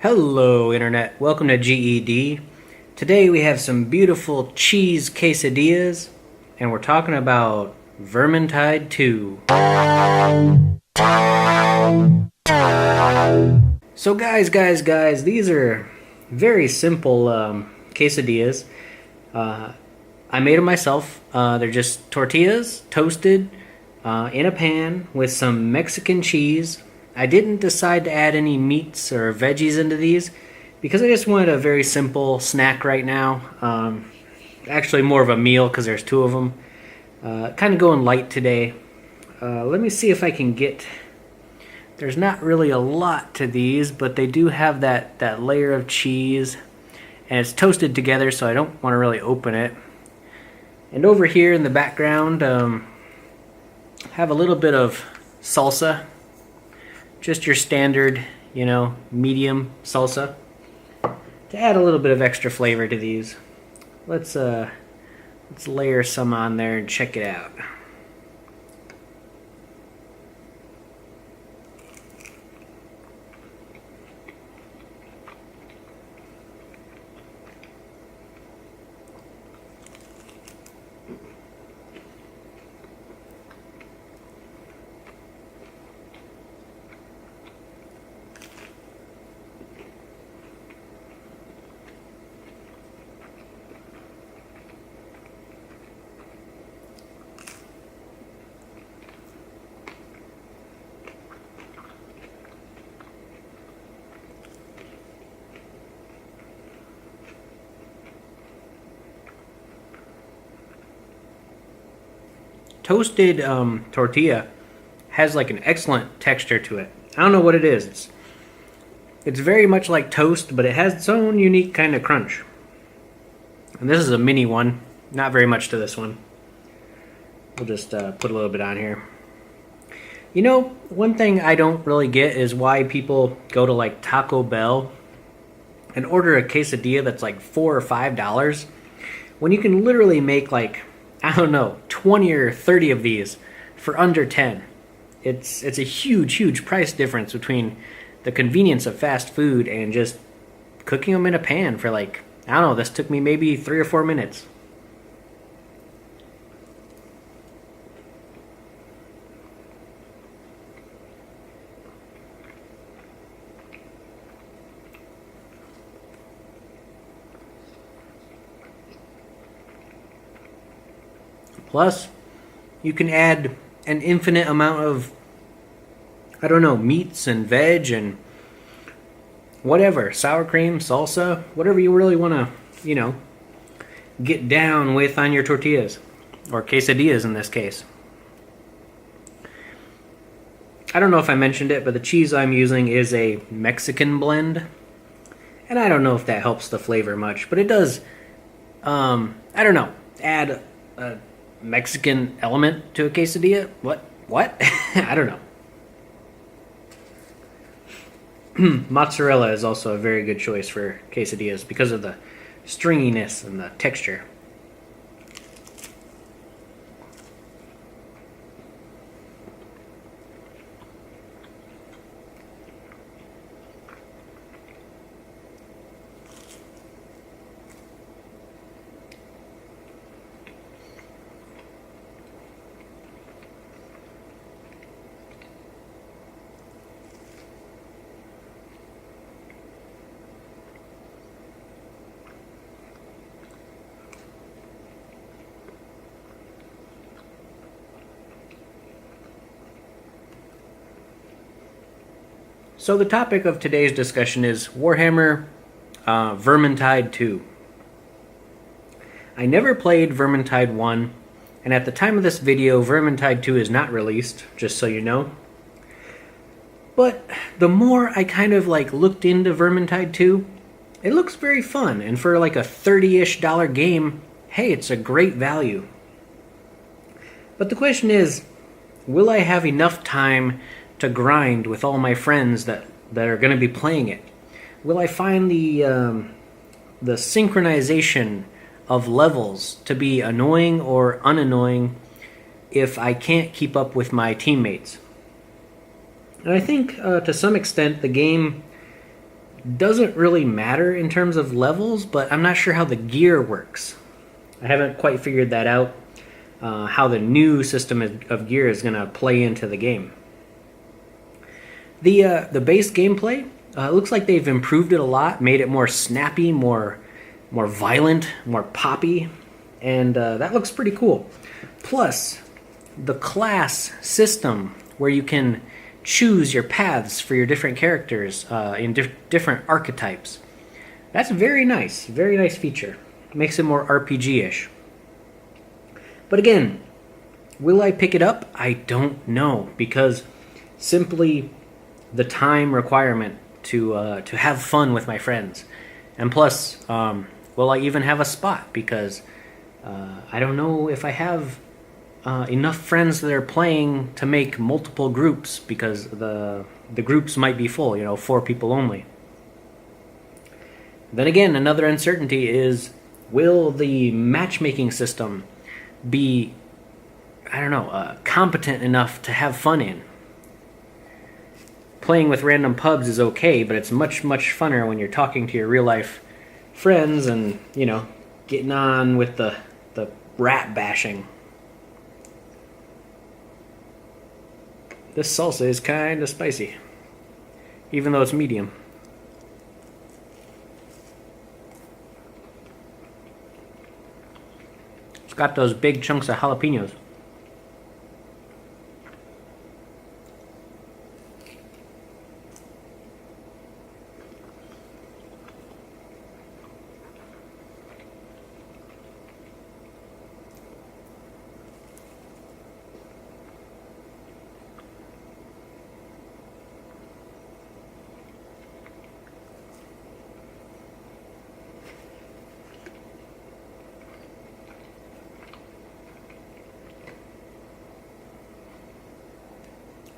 Hello Internet, welcome to G.E.D. Today we have some beautiful cheese quesadillas and we're talking about Vermintide 2. So guys, these are very simple quesadillas. I made them myself. They're just tortillas, toasted in a pan with some Mexican cheese. I didn't decide to add any meats or veggies into these because I just wanted a very simple snack right now. Actually more of a meal because there's two of them. Kind of going light today. Let me see if I can get... There's not really a lot to these, but they do have that layer of cheese. And it's toasted together, so I don't want to really open it. And over here in the background, have a little bit of salsa. Just your standard, medium salsa. To add a little bit of extra flavor to these. Let's layer some on there and check it out. Toasted tortilla has like an excellent texture to it. I don't know what it is. It's very much like toast, but it has its own unique kind of crunch. And this is a mini one. Not very much to this one. We'll just put a little bit on here. One thing I don't really get is why people go to like Taco Bell and order a quesadilla that's like $4 or $5 when you can literally make like, I don't know, 20 or 30 of these for under 10. It's a huge price difference between the convenience of fast food and just cooking them in a pan for like, I don't know, this took me maybe 3 or 4 minutes. Plus, you can add an infinite amount of, I don't know, meats and veg and whatever, sour cream, salsa, whatever you really want to, get down with on your tortillas, or quesadillas in this case. I don't know if I mentioned it, but the cheese I'm using is a Mexican blend, and I don't know if that helps the flavor much, but it does, I don't know, add a Mexican element to a quesadilla? What? I don't know. Mozzarella is also a very good choice for quesadillas because of the stringiness and the texture. So the topic of today's discussion is Warhammer Vermintide 2. I never played Vermintide 1, and at the time of this video, Vermintide 2 is not released, just so you know. But the more I kind of like looked into Vermintide 2, it looks very fun, and for like a $30-ish game, hey, it's a great value. But the question is, will I have enough time to grind with all my friends that are going to be playing it? Will I find the synchronization of levels to be annoying or unannoying if I can't keep up with my teammates? And I think to some extent the game doesn't really matter in terms of levels, but I'm not sure how the gear works. I haven't quite figured that out, how the new system of gear is going to play into the game. The base gameplay looks like they've improved it a lot, made it more snappy, more violent, more poppy, and that looks pretty cool. Plus, the class system where you can choose your paths for your different characters in different archetypes. That's very nice feature. Makes it more RPG-ish. But again, will I pick it up? I don't know, because simply the time requirement to have fun with my friends. And plus, will I even have a spot? Because I don't know if I have enough friends that are playing to make multiple groups, because the groups might be full, 4 people only. Then again, another uncertainty is, will the matchmaking system be, competent enough to have fun in? Playing with random pubs is okay, but it's much, much funner when you're talking to your real-life friends and, getting on with the rat bashing. This salsa is kind of spicy, even though it's medium. It's got those big chunks of jalapenos.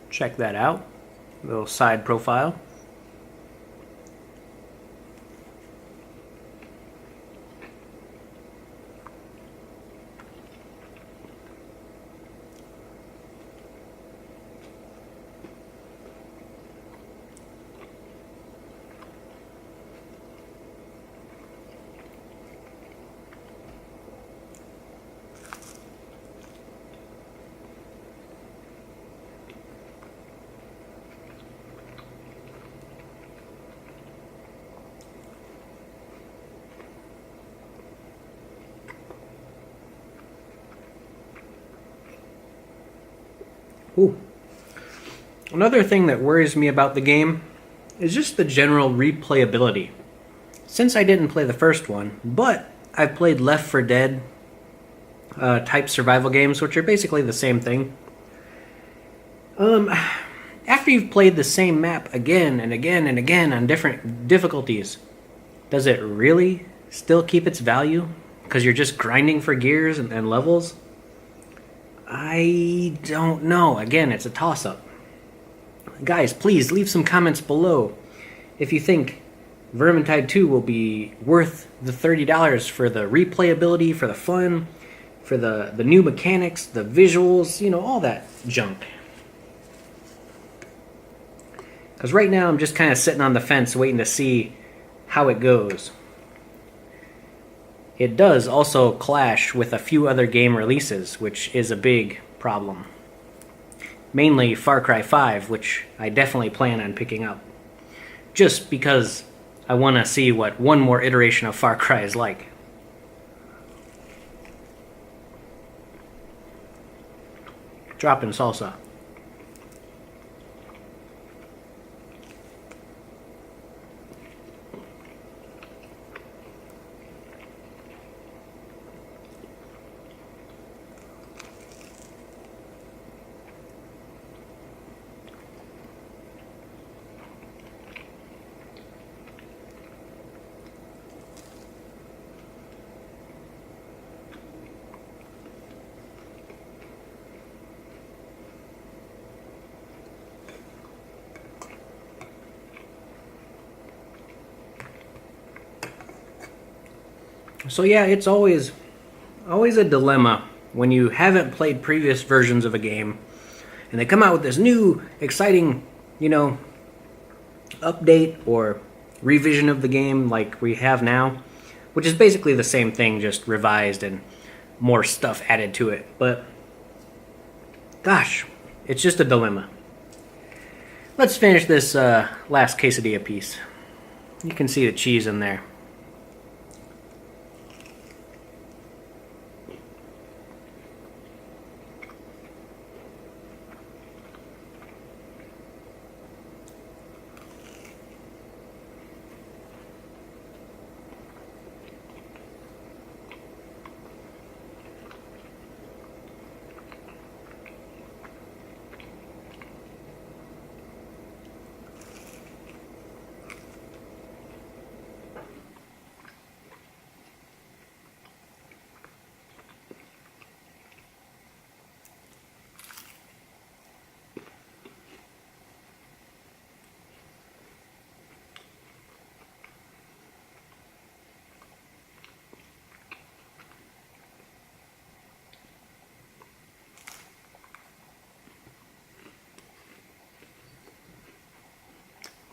Check that out. Little side profile. Ooh. Another thing that worries me about the game is just the general replayability. Since I didn't play the first one, but I've played Left 4 Dead type survival games, which are basically the same thing. After you've played the same map again and again and again on different difficulties, does it really still keep its value? Because you're just grinding for gears and levels? I don't know. Again, it's a toss-up. Guys, please leave some comments below if you think Vermintide 2 will be worth the $30 for the replayability, for the fun, for the new mechanics, the visuals, all that junk. Because right now I'm just kind of sitting on the fence waiting to see how it goes. It does also clash with a few other game releases, which is a big problem. Mainly Far Cry 5, which I definitely plan on picking up. Just because I want to see what one more iteration of Far Cry is like. Dropping salsa. So yeah, it's always a dilemma when you haven't played previous versions of a game and they come out with this new exciting, update or revision of the game like we have now, which is basically the same thing, just revised and more stuff added to it. But gosh, it's just a dilemma. Let's finish this last quesadilla piece. You can see the cheese in there.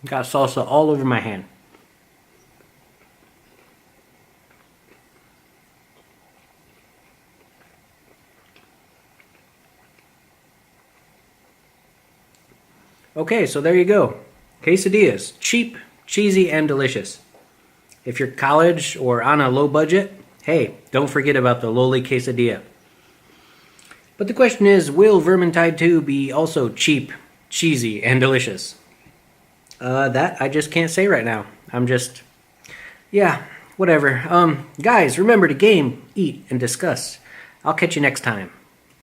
Got salsa all over my hand. Okay, so there you go. Quesadillas. Cheap, cheesy, and delicious. If you're college or on a low budget, hey, don't forget about the lowly quesadilla. But the question is, will Vermintide 2 be also cheap, cheesy, and delicious? That I just can't say right now. Yeah, whatever. Guys, remember to game, eat, and discuss. I'll catch you next time.